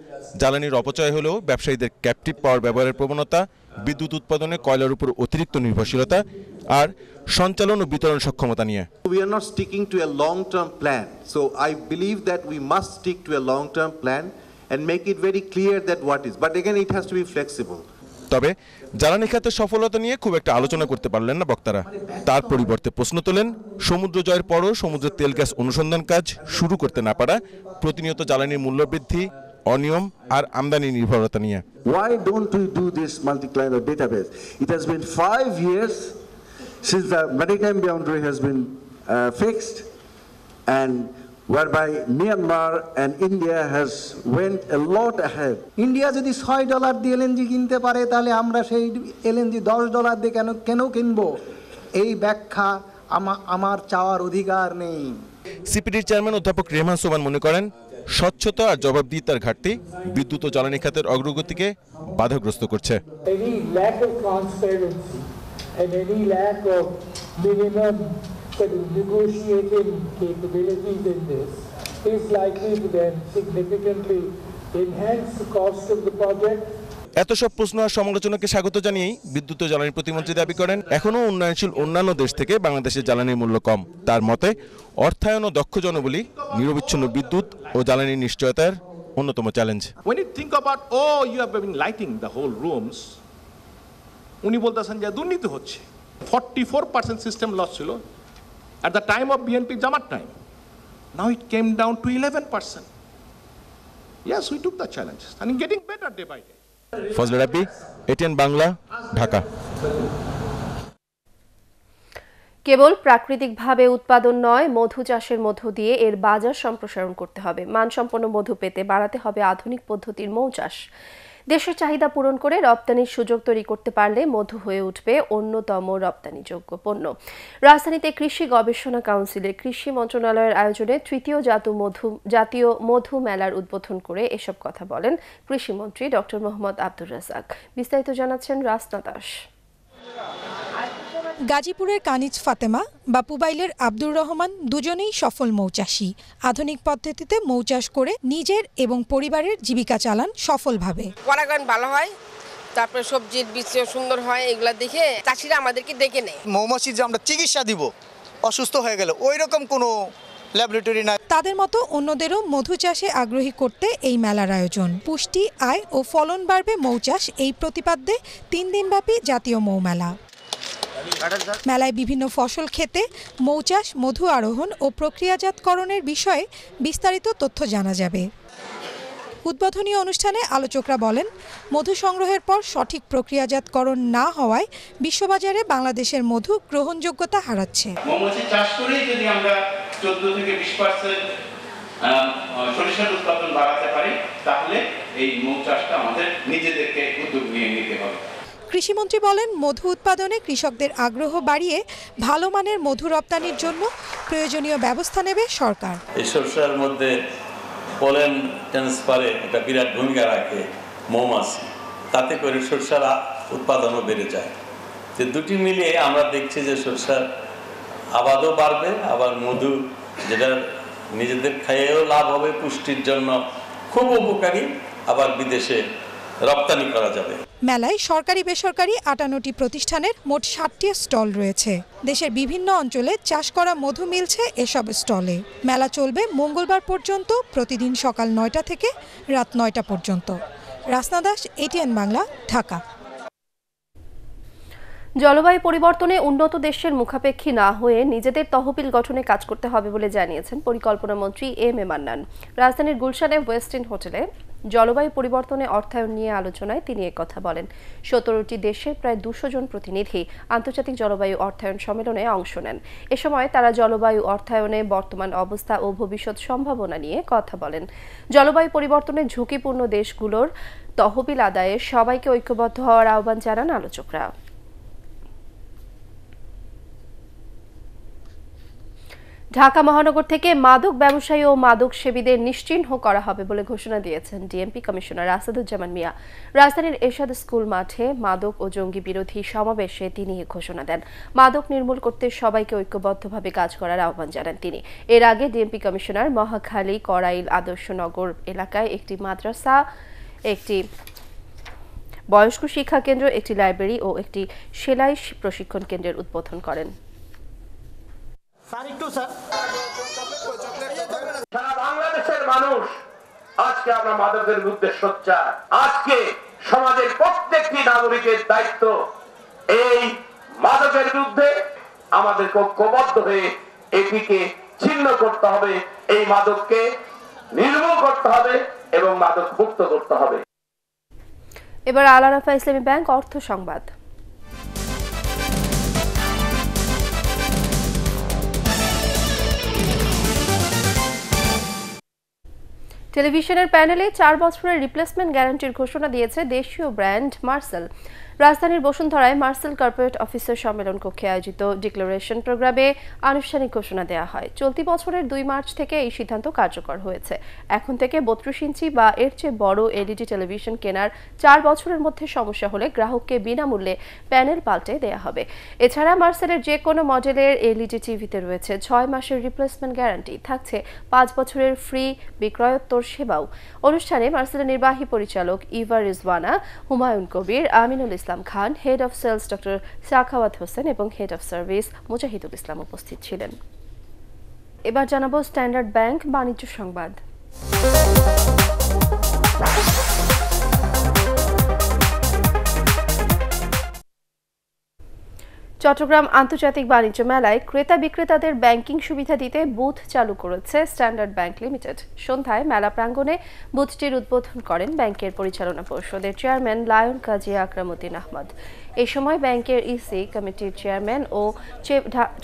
Speaker 24: জ্বালানির অপচয় হলেও ব্যবসায়ীদের ক্যাপটিভ পাওয়ার ব্যবহারের প্রবণতা, বিদ্যুৎ উৎপাদনে কয়লার উপর অতিরিক্ত নির্ভরশীলতা আর সঞ্চালন ও বিতরণ সক্ষমতা নিয়ে।
Speaker 3: We are not sticking to a long-term plan. So I believe that we must stick to a long-term plan and make it very clear that what is. But again, it has to be flexible.
Speaker 24: তবে জ্বালানি খাতের সফলতা নিয়ে খুব একটা আলোচনা করতে পারলেন না বক্তারা। তার পরিবর্তে প্রশ্ন তোলেন, সমুদ্র জয়ের পরও সমুদ্রের তেল গ্যাস অনুসন্ধান কাজ শুরু করতে না পারা, প্রতিনিয়ত জ্বালানির মূল্য বৃদ্ধি, অনিয়ম আর আমদানি নির্ভরতা নিয়ে।
Speaker 3: Why don't we do this multi-client database? It has been 5 years since the maritime boundary has been fixed, and whereby Myanmar and India has went a lot ahead.
Speaker 4: India যদি $6 দিয়ে এলএনজি কিনতে পারে, তাহলে আমরা সেই এলএনজি $10 দিয়ে কেন কিনবো? এই ব্যাখ্যা আমার চাওয়ার অধিকার নেই।
Speaker 24: সিপিডির চেয়ারম্যান অধ্যাপক রেহমান সোমান মনে করেন, স্বচ্ছতা আর জবাবদিহিতার ঘাটতি বিদ্যুৎ ও জ্বালানি খাতের অগ্রগতিকে বাধাগ্রস্ত করছে।
Speaker 5: Any lack of transparency and any lack of minimum negotiating capabilities in this is likely to then significantly enhance the cost of the project.
Speaker 24: এত সব প্রশ্ন আর সমালোচনাকে স্বাগত জানিয়েই বিদ্যুৎ ও জ্বালানি প্রতিমন্ত্রী দাবি করেন, এখনও উন্নয়নশীল অন্যান্য দেশ থেকে বাংলাদেশের জ্বালানির মূল্য কম। তার মতে অর্থায়ন ও দক্ষ জনবলি, নিরবিচ্ছিন্ন বিদ্যুৎ ও জ্বালানির নিশ্চয়তার
Speaker 6: অন্যতম challenge.
Speaker 7: When you think about, oh, you have been lighting the whole rooms, উনি বলতেছেন যে দুর্নীতি হচ্ছে। 44% সিস্টেম লস ছিল at the time of BNP Jamaat time. Now it came down to 11%. Yes, we took the challenge and getting better day by day.
Speaker 6: Fazle Rabbi, ATN Bangla, Dhaka.
Speaker 1: কেবল প্রাকৃতিকভাবে উৎপাদন নয়, মধু চাষের মধ্য দিয়ে এর বাজার সম্প্রসারণ করতে হবে। মানসম্পন্ন মধু পেতে বাড়াতে হবে আধুনিক পদ্ধতির মৌ চাষ। দেশের চাহিদা পূরণ করে রপ্তানির সুযোগ তৈরি করতে পারলে মধু হয়ে উঠবে অন্যতম রপ্তানিযোগ্য পণ্য। রাজধানীতে কৃষি গবেষণা কাউন্সিলের কৃষি মন্ত্রণালয়ের আয়োজনে তৃতীয় জাতীয় মধু মেলার উদ্বোধন করে এসব কথা বলেন কৃষিমন্ত্রী ডক্টর মোহাম্মদ আব্দুর রাজ্জাক। বিস্তারিত জানাচ্ছেন রাসনা দাস।
Speaker 8: গাজীপুরের কানিজ ফাতেমা বা পুবাইলের আব্দুর রহমান দুজনেই সফল মৌচাষী। আধুনিক পদ্ধতিতে মৌচাষ করে নিজের এবং পরিবারের জীবিকা চালান সফলভাবে।
Speaker 9: পরাগায়ন ভালো হয়, তারপরে সবজির বীজও সুন্দর হয়, এগুলা দেখে চাষিরা আমাদেরকে ডেকে নেয়।
Speaker 27: মৌমাছির যে আমরা চিকিৎসা দিব অসুস্থ হয়ে গেলে ওই রকম কোনো ল্যাবরেটরি নাই।
Speaker 8: তাদের মতো অন্যদেরও মধু চাষে আগ্রহী করতে এই মেলার আয়োজন। পুষ্টি, আয় ও ফলন বাড়বে মৌচাষ এই প্রতিপাদ্যে 3 দিনব্যাপী জাতীয় মৌ মেলা। মেলায় বিভিন্ন ফসল খেতে মৌচাষ, মধু আরোহণ ও প্রক্রিয়াজাতকরণের বিষয়ে বিস্তারিত তথ্য জানা যাবে। উদ্বোধনী অনুষ্ঠানে আলোচকরা বলেন, মধু সংগ্রহের পর সঠিক প্রক্রিয়াজাতকরণ না হওয়ায় বিশ্ববাজারে বাংলাদেশের মধু গ্রহণযোগ্যতা হারাচ্ছে।
Speaker 10: মৌমাছি চাষ করেই যদি আমরা 14 থেকে 20% সরিষার উৎপাদন বাড়াতে পারি, তাহলে এই মৌ চাষটা আমাদের নিজেদেরকে উদ্যোগ নিয়ে নিতে হবে।
Speaker 8: কৃষিমন্ত্রী বলেন, মধু উৎপাদনে কৃষকদের আগ্রহ বাড়িয়ে ভালো মানের মধু রপ্তানির জন্য প্রয়োজনীয় ব্যবস্থা নেবে সরকার।
Speaker 10: এই সরিষার মধ্যে পলেন ট্রান্সফারে একটা বিরাট ভূমিকা রাখে মৌমাছি, তাতে করে সরিষার উৎপাদনও বেড়ে যায়। যে দুটি মিলিয়ে আমরা দেখছি যে সরিষার আবাদও বাড়বে, আবার মধু যেটা নিজেদের খাইয়েও লাভ হবে, পুষ্টির জন্য খুব উপকারী, আবার বিদেশে রপ্তানি করা যাবে।
Speaker 8: মেলায় সরকারি বেসরকারি 58টি প্রতিষ্ঠানের মোট 60টি স্টল রয়েছে। দেশের বিভিন্ন অঞ্চলে চাষ করা মধু মিলছে এসব স্টলে। মেলা চলবে মঙ্গলবার পর্যন্ত, প্রতিদিন সকাল 9টা থেকে রাত 9টা পর্যন্ত। রাসনা দাস, ATN বাংলা, ঢাকা।
Speaker 1: জলবায়ু পরিবর্তনে উন্নত দেশের মুখাপেক্ষী না হয়ে নিজেদের তহবিল গঠনে কাজ করতে হবে বলে জানিয়েছেন পরিকল্পনা মন্ত্রী এম এ মান্নান। রাজধানীর গুলশানে ওয়েস্টিন হোটেলে জলবায়ু পরিবর্তনে অর্থায়ন নিয়ে আলোচনায় তিনি একথা বলেন। 17টি দেশের প্রায় 200 জন প্রতিনিধি আন্তর্জাতিক জলবায়ু অর্থায়ন সম্মেলনে অংশ নেন। এ সময় তারা জলবায়ু অর্থায়নে বর্তমান অবস্থা ও ভবিষ্যৎ সম্ভাবনা নিয়ে কথা বলেন। জলবায়ু পরিবর্তনে ঝুঁকিপূর্ণ দেশগুলোর তহবিল আদায়ে সবাইকে ঐক্যবদ্ধ হওয়ার আহ্বান জানান আলোচকরা। ঢাকা মহানগর থেকে মাদক ব্যবসায়ী ও মাদক সেবীদের নিশ্চিহ্ন করা হবে বলে ঘোষণা দিয়েছেন ডিএমপি কমিশনার আসাদুজ্জামান মিয়া। রাজধানীর এরশাদ স্কুল মাঠে মাদক ও জঙ্গি বিরোধী সমাবেশে তিনি এ ঘোষণা দেন। মাদক নির্মূল করতে সবাইকে ঐক্যবদ্ধভাবে কাজ করার আহ্বান জানান তিনি। এর আগে ডিএমপি কমিশনার মহাখালী করাইল আদর্শনগর এলাকায় একটি মাদ্রাসা, একটি বয়স্ক শিক্ষা কেন্দ্র, একটি লাইব্রেরি ও একটি সেলাই প্রশিক্ষণ কেন্দ্রের উদ্বোধন করেন।
Speaker 11: সারা বাংলাদেশের মানুষ আজকে আমরা মাদকের বিরুদ্ধে সোচ্চার। আজকে সমাজের প্রত্যেকটি নাগরিকের দায়িত্ব এই মাদকের বিরুদ্ধে আমাদেরকে ঐক্যবদ্ধ হয়ে এটিকে ছিন্ন করতে হবে, এই মাদককে নির্মূল করতে হবে এবং মাদক মুক্ত করতে হবে।
Speaker 1: এবার আল আরাফা ইসলামী ব্যাংক অর্থ সংবাদ। টেলিভিশনের প্যানেলে 4 বছরের রিপ্লেসমেন্ট গ্যারান্টির ঘোষণা দিয়েছে দেশীয় ব্র্যান্ড মার্সেল। রাজধানীর বসুন্ধরায় মার্সেল কর্পোরেট অফিসার সম্মেলন কক্ষে আয়োজিত ডিক্লারেশন প্রোগ্রামে আনুষ্ঠানিক ঘোষণা দেওয়া হয়। চলতি বছরের 2 মার্চ থেকে এই সিদ্ধান্ত কার্যকর হয়েছে। এখন থেকে 32 ইঞ্চি বা এর চেয়ে বড় এলইডি টেলিভিশন কেনার 4 বছরের মধ্যে সমস্যা হলে গ্রাহককে বিনামূল্যে প্যানেল পাল্টে দেওয়া হবে। এছাড়া মার্সেলের যে কোনো মডেলের এলইডি টিভিতে রয়েছে 6 মাসের রিপ্লেসমেন্ট গ্যারান্টি, থাকছে 5 বছরের ফ্রি বিক্রয়োত্তর সেবাও। অনুষ্ঠানে মার্সেলের নির্বাহী পরিচালক Eva Rizwana, Humayun Kabir, Aminul Islam Khan, head of sales doctor Sakhawat Hossain এবং head of service Mujahidul Islam উপস্থিত ছিলেন। এবার জানাবো স্ট্যান্ডার্ড ব্যাংক বাণিজ্য সংবাদ। চট্টগ্রাম আন্তর্জাতিক বাণিজ্য মেলায় ক্রেতা বিক্রেতাদের ব্যাংকিং সুবিধা দিতে বুথ চালু করেছে স্ট্যান্ডার্ড ব্যাংক লিমিটেড। সন্ধ্যায় মেলা প্রাঙ্গণে বুথটির উদ্বোধন করেন ব্যাংকের পরিচালনা পর্ষদের চেয়ারম্যান লায়ন কাজী আকরামউদ্দিন আহমদ। এই সময় ব্যাংকের ইসি কমিটির চেয়ারম্যান ও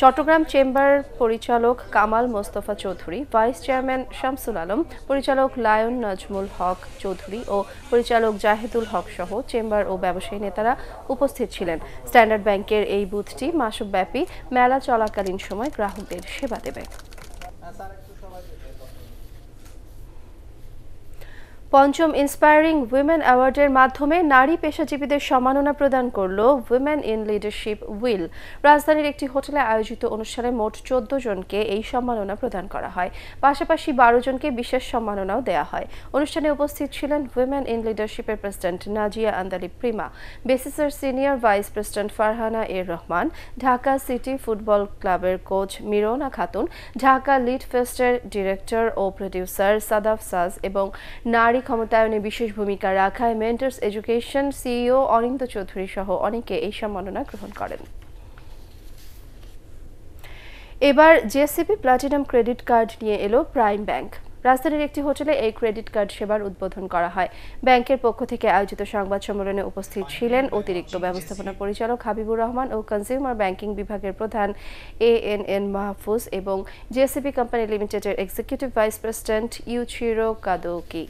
Speaker 1: চট্টগ্রাম চেম্বার পরিচালক কামাল মোস্তফা চৌধুরী, ভাইস চেয়ারম্যান শামসুল আলম, পরিচালক লায়ন নাজমুল হক চৌধুরী ও পরিচালক জাহিদুল হক সহ চেম্বার ও ব্যবসায়ী নেতারা উপস্থিত ছিলেন। স্ট্যান্ডার্ড ব্যাংকের এই বুথটি মাসব্যাপী মেলা চলাকালীন সময় গ্রাহকদের সেবা দেবে। পঞ্চম ইন্সপায়ারিং উইমেন অ্যাওয়ার্ডের মাধ্যমে নারী পেশাজীবীদের সম্মাননা প্রদান করল উইমেন ইন লিডারশিপ উইল। রাজধানীর একটি হোটেলে আয়োজিত অনুষ্ঠানে মোট 14 জনকে এই সম্মাননা প্রদান করা হয়। পাশাপাশি 12 জনকে বিশেষ সম্মাননাও দেওয়া হয়। অনুষ্ঠানে উপস্থিত ছিলেন উইমেন ইন লিডারশিপের প্রেসিডেন্ট নাজিয়া আন্দালি প্রিমা, বেসিসের সিনিয়র ভাইস প্রেসিডেন্ট ফারহানা এর রহমান, ঢাকা সিটি ফুটবল ক্লাবের কোচ মিরোনা খাতুন, ঢাকা লিড ফেস্টের ডিরেক্টর ও প্রডিউসার সাদাফ সাজ এবং নারী ক্ষমতায়নে বিশেষ ভূমিকা রাখায় mentors education CEO Anindo Chowdhury সহ অনেকে এই সম্মাননা গ্রহণ করেন। এবার জেসিবি প্লাটিনাম ক্রেডিট কার্ড নিয়ে এলো প্রাইম ব্যাংক। রাজধানীর একটি হোটেলে এই ক্রেডিট কার্ড সেবার উদ্বোধন করা হয়। ব্যাংকের পক্ষ থেকে আয়োজিত সংবাদ সম্মেলনে উপস্থিত ছিলেন অতিরিক্ত ব্যবস্থাপনা পরিচালক হাবিবুর রহমান ও কনজিউমার ব্যাংকিং বিভাগের প্রধান ANN মাহফুজ এবং জেসিবি কোম্পানি লিমিটেডের এক্সিকিউটিভ ভাইস প্রেসিডেন্ট ইউচিরো কাদোকি।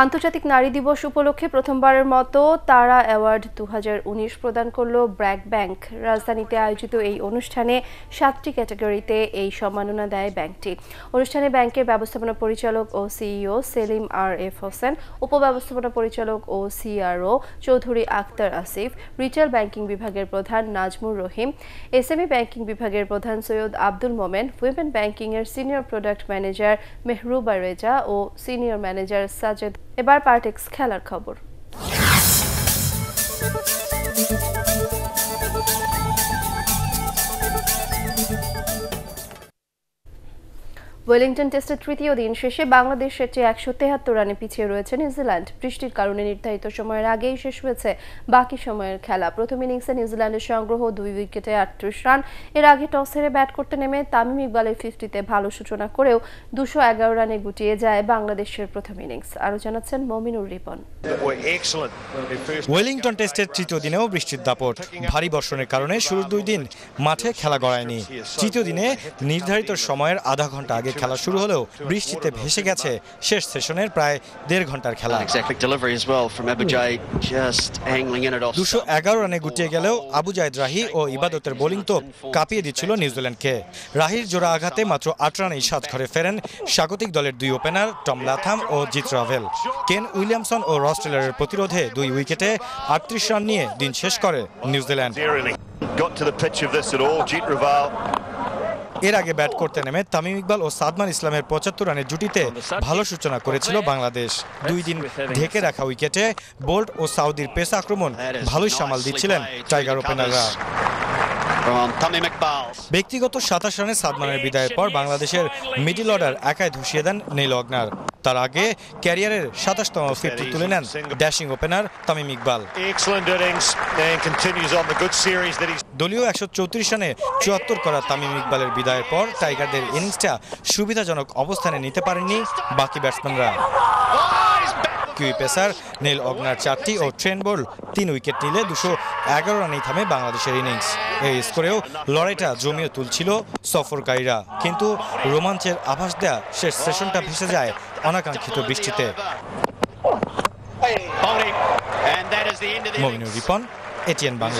Speaker 1: আন্তর্জাতিক নারী দিবস উপলক্ষে প্রথমবারের মতো তারা অ্যাওয়ার্ড 2019 প্রদান করল ব্র্যাক ব্যাংক। রাজধানীতে আয়োজিত এই অনুষ্ঠানে 7টি ক্যাটাগরিতে এই সম্মাননা দেয় ব্যাংকটি। অনুষ্ঠানে ব্যাংকের ব্যবস্থাপনা পরিচালক ও সিইও সেলিম RF হোসেন, উপব্যবস্থাপনা পরিচালক ও CRO Chowdhury Akter Asif, retail banking বিভাগের প্রধান নাজমুর রহিম, SME ব্যাংকিং বিভাগের প্রধান সৈয়দ আব্দুল মোমেন, উইমেন ব্যাংকিং এর senior product manager Mehruba Reza ও সিনিয়র ম্যানেজার সাজেদ। এবার পার্টেক্স খেলার খবর। ওয়েলিংটন টেস্টের তৃতীয় দিন শেষে বাংলাদেশের চেয়ে 173 রানে পিছিয়ে রয়েছে নিউজিল্যান্ড। বৃষ্টির কারণে নির্ধারিত সময়ের আগেই শেষ হয়েছে বাকি সময়ের খেলা। প্রথম ইনিংসে নিউজিল্যান্ডের সংগ্রহ 2 উইকেটে 38 রান। এর আগে টস হেরে ব্যাট করতে নেমে তামিম ইকবালের 50-তে ভালো সূচনা করেও 211 রানে গুটিয়ে যায় বাংলাদেশের প্রথম ইনিংস। আরও জানাচ্ছেন মমিনুর রিপন।
Speaker 12: ওয়েলিংটন টেস্টের তৃতীয় দিনেও বৃষ্টির দাপট। ভারী বর্ষণের কারণে শুরুর 2 দিন মাঠে খেলা গড়ায়নি। তৃতীয় দিনে নির্ধারিত সময়ের আধা ঘন্টা আগে খেলা শুরু হলেও বৃষ্টিতে ভেসে গেছে শেষ সেশনের প্রায় 1.5 ঘন্টার খেলা। 211 রানে গুটিয়ে গেলেও আবু জায়েদ রাহি ও ইবাদতের বোলিং তো কাঁপিয়ে দিচ্ছিল নিউজিল্যান্ডকে। রাহির জোড়া আঘাতে মাত্র 8 রানেই সাজঘরে ফেরেন স্বাগতিক দলের 2 ওপেনার টম লাথাম ও জিত রাভেল। কেন উইলিয়ামসন ও রস টেলরের প্রতিরোধে 2 উইকেটে 38 রান নিয়ে দিন শেষ করে নিউজিল্যান্ড। এর আগে ব্যাট করতে নেমে তামিম ইকবাল ও সাদমান ইসলামের 75 রানের জুটিতে ভালো সূচনা করেছিল বাংলাদেশ। 2 দিন ঢেকে রাখা উইকেটে বোল্ট ও সাউদির পেস আক্রমণ ভালোই সামাল দিচ্ছিলেন টাইগার ওপেনাররা। ব্যক্তিগত 27 রানে সাদমানের বিদায়ের পর বাংলাদেশের মিডল অর্ডার একাই ধসিয়ে দেন নীল অগ্নার। তার আগে ক্যারিয়ারের 27তম 50 তুলে নেন ড্যাশিং ওপেনার তামিম ইকবাল। দলীয় 134 রানে 74 করা তামিম ইকবালের বিদায়ের পর টাইগারদের ইনিংসটা সুবিধাজনক অবস্থানে নিতে পারেননি বাকি ব্যাটসম্যানরা। কিউই পেসার নীল অগ্নার 4টি ও ট্রেন্ট বোল্ট 3 উইকেট নিলে 211 রানেই থামে বাংলাদেশের ইনিংস। এই স্কোরেও লড়াইটা জমিয়ে তুলছিল সফরকারীরা, কিন্তু রোমাঞ্চের আভাস দেয়া শেষ সেশনটা ভেসে যায় অনাকাঙ্ক্ষিত বৃষ্টিতে। মমিনুর রিপন, এটিএন বাংলা।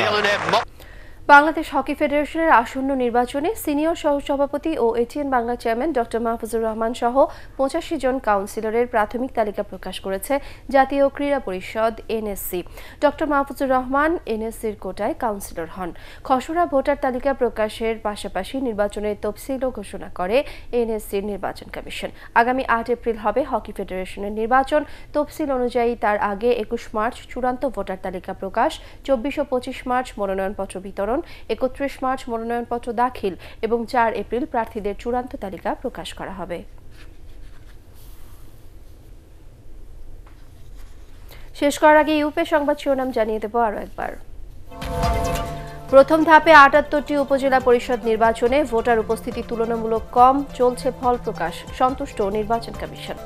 Speaker 1: বাংলাদেশ হকি ফেডারেশনের আসন্ন নির্বাচনে সিনিয়র সহসভাপতি ও ATN Bangla chairman doctor Mahfuzur Rahman সহ 85 জন কাউন্সিলরের প্রাথমিক তালিকা প্রকাশ করেছে জাতীয় ক্রীড়া পরিষদ এনএসসি। ডক্টর মাহফুজুর রহমান এনএসসির কোটায় কাউন্সিলর হন। খসড়া ভোটার তালিকা প্রকাশের পাশাপাশি নির্বাচনের তফসিলও ঘোষণা করে এনএসসির নির্বাচন কমিশন। আগামী 8 এপ্রিল হবে হকি ফেডারেশনের নির্বাচন। তফসিল অনুযায়ী তার আগে 21 মার্চ চূড়ান্ত ভোটার তালিকা প্রকাশ, 24 ও 25 মার্চ মনোনয়নপত্র বিতরণ, 31 মার্চ মনোনয়নপত্র দাখিল এবং 4 এপ্রিল প্রার্থীদের চূড়ান্ত তালিকা প্রকাশ করা হবে। শেষ করার আগে ইউপি সংবাদ শিরোনাম জানিয়ে দেব আরও একবার। প্রথম ধাপে 78টি উপজেলা পরিষদ নির্বাচনে ভোটার উপস্থিতি তুলনামূলক কম, চলছে ফল প্রকাশ, সন্তুষ্ট নির্বাচন কমিশন।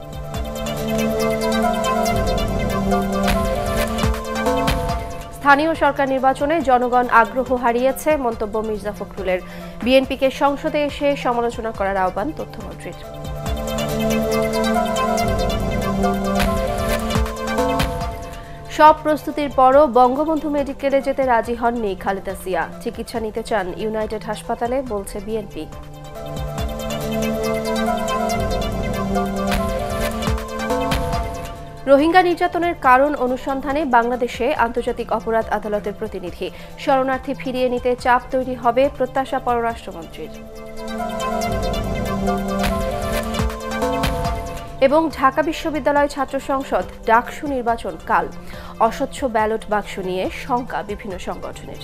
Speaker 1: স্থানীয় সরকার নির্বাচনে জনগণ আগ্রহ হারিয়েছে, মন্তব্য মির্জা ফখরুলের। বিএনপিকে সংসদে এসে সমালোচনা করার আহ্বান তথ্যমন্ত্রীর। সব প্রস্তুতির পরও বঙ্গবন্ধু মেডিকেলে যেতে রাজি হননি খালেদা জিয়া। চিকিৎসা নিতে চান ইউনাইটেড হাসপাতালে, বলছে বিএনপি। রোহিঙ্গা নির্যাতনের কারণ অনুসন্ধানে বাংলাদেশে আন্তর্জাতিক অপরাধ আদালতের প্রতিনিধি। শরণার্থী ফিরিয়ে নিতে চাপ তৈরি হবে, প্রত্যাশা পররাষ্ট্রমন্ত্রীর। এবং ঢাকা বিশ্ববিদ্যালয় ছাত্র সংসদ ডাকসু নির্বাচন কাল। অস্বচ্ছ ব্যালট বাক্স নিয়ে শঙ্কা বিভিন্ন সংগঠনের।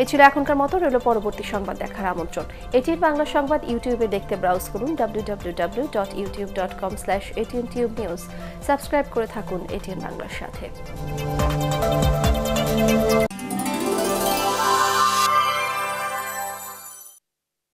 Speaker 1: এ ছিল এখনকার মতো, রইল পরবর্তী সংবাদ দেখার আমন্ত্রণ। এটিএন বাংলা সংবাদ ইউটিউবে দেখতে ব্রাউজ করুন www.youtube.com/ATNTubeNews। সাবস্ক্রাইব করে থাকুন এটিএন বাংলার সাথে।